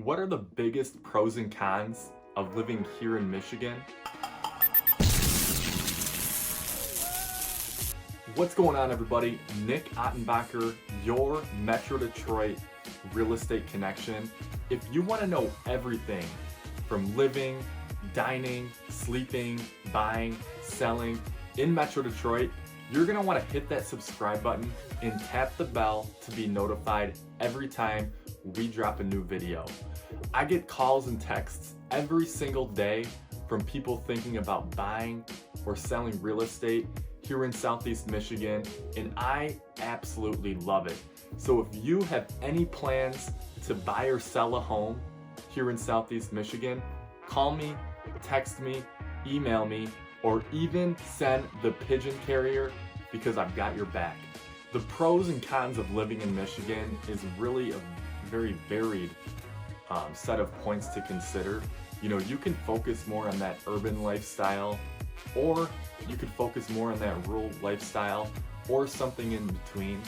What are the biggest pros and cons of living here in Michigan? What's going on, everybody? Nick Ottenbacher, your Metro Detroit real estate connection. If you want to know everything from living, dining, sleeping, buying, selling in Metro Detroit, you're going to want to hit that subscribe button and tap the bell to be notified every time we drop a new video. I get calls and texts every single day from people thinking about buying or selling real estate here in Southeast Michigan, and I absolutely love it. So if you have any plans to buy or sell a home here in Southeast Michigan, call me, text me, email me, or even send the pigeon carrier because I've got your back. The pros and cons of living in Michigan is really a very varied set of points to consider. You know, you can focus more on that urban lifestyle, or you could focus more on that rural lifestyle, or something in between.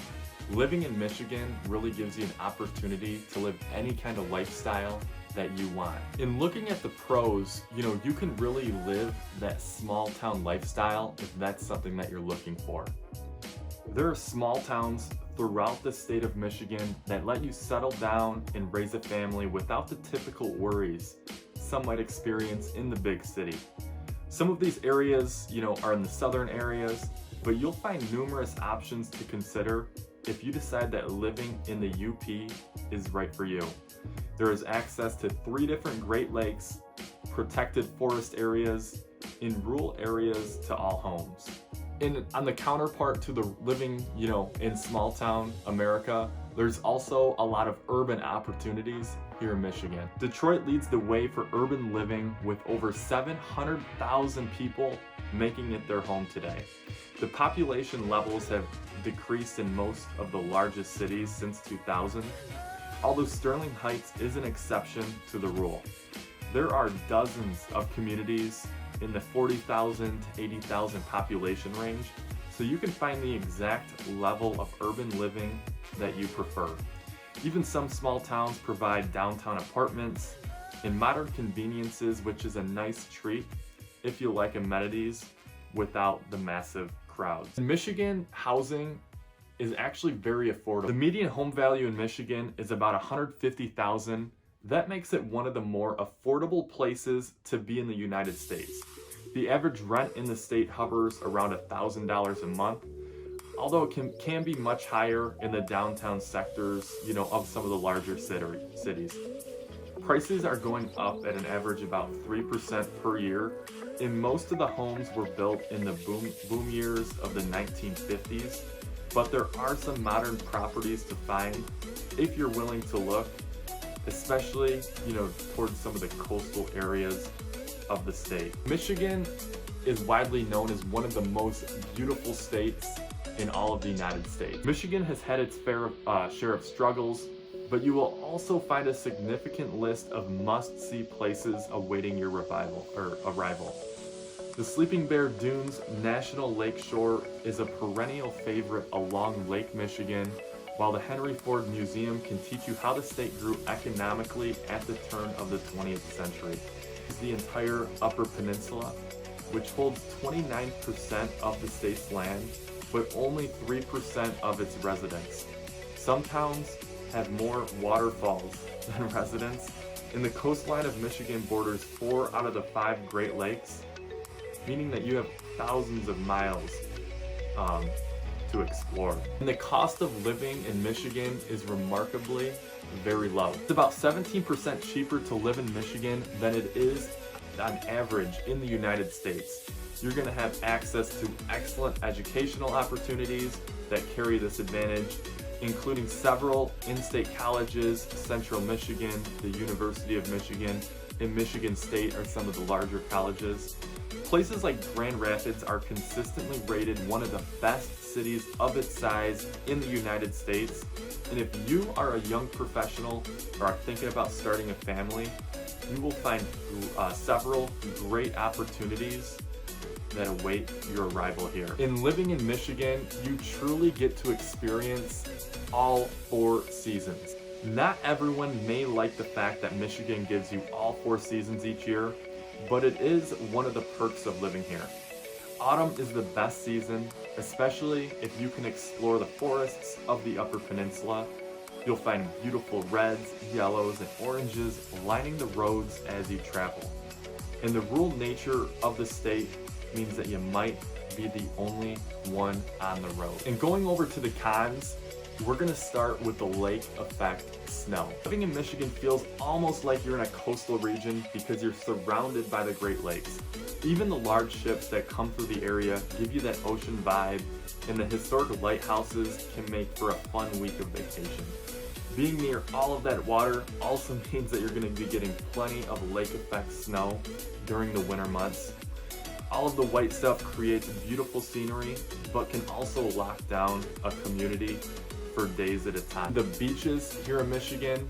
Living in Michigan really gives you an opportunity to live any kind of lifestyle that you want. In looking at the pros, you know, you can really live that small town lifestyle if that's something that you're looking for. There are small towns throughout the state of Michigan that let you settle down and raise a family without the typical worries some might experience in the big city. Some of these areas, you know, are in the southern areas, but you'll find numerous options to consider if you decide that living in the UP is right for you. There is access to 3 different Great Lakes, protected forest areas, in rural areas to all homes. And on the counterpart to the living, you know, in small town America, there's also a lot of urban opportunities here in Michigan. Detroit leads the way for urban living with over 700,000 people making it their home today. The population levels have decreased in most of the largest cities since 2000, although Sterling Heights is an exception to the rule. There are dozens of communities in the 40,000 to 80,000 population range, so you can find the exact level of urban living that you prefer. Even some small towns provide downtown apartments and modern conveniences, which is a nice treat if you like amenities without the massive crowds. In Michigan, housing is actually very affordable. The median home value in Michigan is about $150,000. That makes it one of the more affordable places to be in the United States. The average rent in the state hovers around $1,000 a month, although it can be much higher in the downtown sectors, you know, of some of the larger cities. Prices are going up at an average about 3% per year, and most of the homes were built in the boom years of the 1950s, but there are some modern properties to find if you're willing to look, especially, you know, towards some of the coastal areas of the state. Michigan is widely known as one of the most beautiful states in all of the United States. Michigan has had its fair share of struggles, but you will also find a significant list of must-see places awaiting your arrival. The Sleeping Bear Dunes National Lakeshore is a perennial favorite along Lake Michigan, while the Henry Ford Museum can teach you how the state grew economically at the turn of the 20th century. The entire Upper Peninsula, which holds 29% of the state's land, but only 3% of its residents. Some towns have more waterfalls than residents, and the coastline of Michigan borders 4 out of the 5 Great Lakes, meaning that you have thousands of miles to explore. And the cost of living in Michigan is remarkably very low. It's about 17% cheaper to live in Michigan than it is on average in the United States. You're going to have access to excellent educational opportunities that carry this advantage, including several in-state colleges. Central Michigan, the University of Michigan, and Michigan State are some of the larger colleges. Places like Grand Rapids are consistently rated one of the best cities of its size in the United States. And if you are a young professional or are thinking about starting a family, you will find several great opportunities that await your arrival here. In living in Michigan, you truly get to experience all 4 seasons. Not everyone may like the fact that Michigan gives you all 4 seasons each year, but it is one of the perks of living here. Autumn is the best season, especially if you can explore the forests of the Upper Peninsula. You'll find beautiful reds, yellows, and oranges lining the roads as you travel. And the rural nature of the state means that you might be the only one on the road. And going over to the cons, we're gonna start with the lake effect snow. Living in Michigan feels almost like you're in a coastal region because you're surrounded by the Great Lakes. Even the large ships that come through the area give you that ocean vibe, and the historic lighthouses can make for a fun week of vacation. Being near all of that water also means that you're gonna be getting plenty of lake effect snow during the winter months. All of the white stuff creates beautiful scenery, but can also lock down a community for days at a time. The beaches here in Michigan,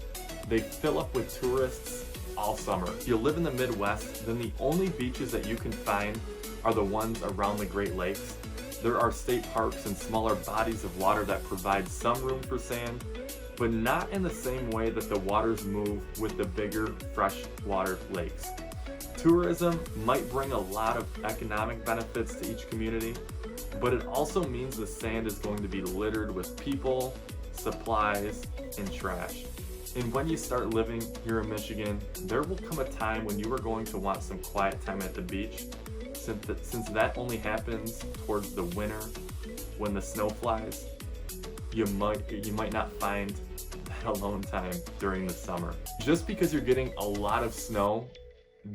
they fill up with tourists all summer. If you live in the Midwest, then the only beaches that you can find are the ones around the Great Lakes. There are state parks and smaller bodies of water that provide some room for sand, but not in the same way that the waters move with the bigger freshwater lakes. Tourism might bring a lot of economic benefits to each community, but it also means the sand is going to be littered with people, supplies, and trash. And when you start living here in Michigan, there will come a time when you are going to want some quiet time at the beach, since that only happens towards the winter when the snow flies. You might not find that alone time during the summer. Just because you're getting a lot of snow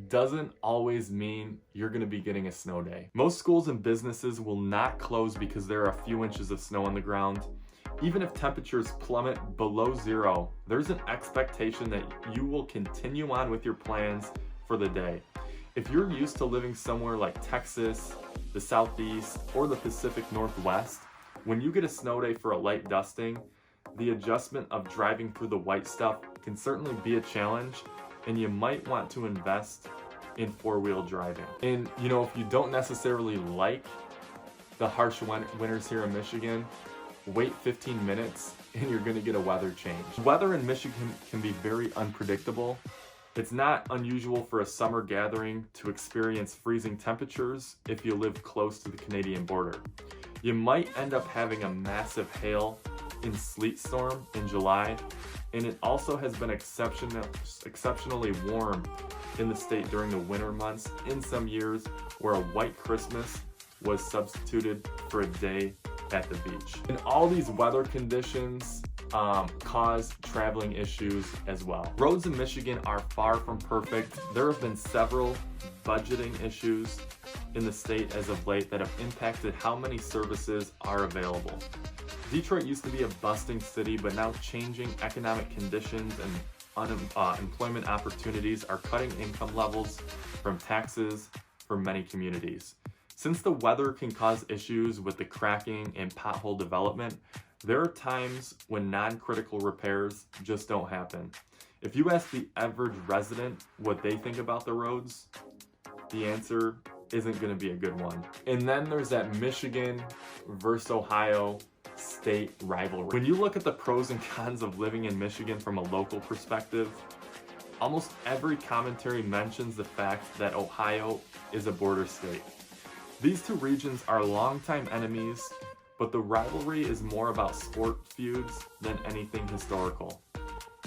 doesn't always mean you're going to be getting a snow day. Most schools and businesses will not close because there are a few inches of snow on the ground. Even if temperatures plummet below zero, there's an expectation that you will continue on with your plans for the day. If you're used to living somewhere like Texas, the Southeast, or the Pacific Northwest, when you get a snow day for a light dusting, the adjustment of driving through the white stuff can certainly be a challenge, and you might want to invest in four-wheel driving. And if you don't necessarily like the harsh winters here in Michigan, wait 15 minutes and you're gonna get a weather change. Weather in Michigan can be very unpredictable. It's not unusual for a summer gathering to experience freezing temperatures if you live close to the Canadian border. You might end up having a massive hail and sleet storm in July, and it also has been exceptionally warm in the state during the winter months in some years, where a white Christmas was substituted for a day at the beach. And all these weather conditions cause traveling issues as well. Roads in Michigan are far from perfect. There have been several budgeting issues in the state as of late that have impacted how many services are available. Detroit used to be a bustling city, but now changing economic conditions and employment opportunities are cutting income levels from taxes for many communities. Since the weather can cause issues with the cracking and pothole development, there are times when non-critical repairs just don't happen. If you ask the average resident what they think about the roads, the answer isn't going to be a good one. And then there's that Michigan versus Ohio state rivalry. When you look at the pros and cons of living in Michigan from a local perspective, almost every commentary mentions the fact that Ohio is a border state. These two regions are longtime enemies, but the rivalry is more about sport feuds than anything historical.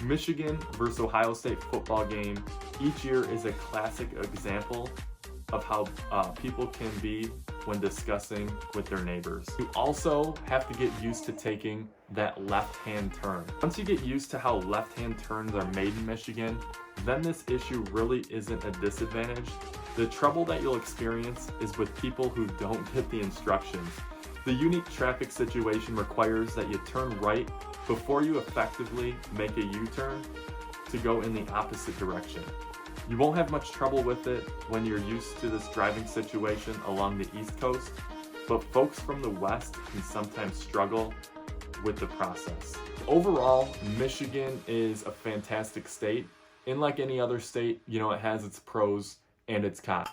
Michigan versus Ohio State football game each year is a classic example of how people can be when discussing with their neighbors. You also have to get used to taking that left-hand turn. Once you get used to how left-hand turns are made in Michigan, then this issue really isn't a disadvantage. The trouble that you'll experience is with people who don't get the instructions. The unique traffic situation requires that you turn right before you effectively make a U-turn to go in the opposite direction. You won't have much trouble with it when you're used to this driving situation along the East Coast, but folks from the West can sometimes struggle with the process. Overall, Michigan is a fantastic state, and like any other state, it has its pros and its cons.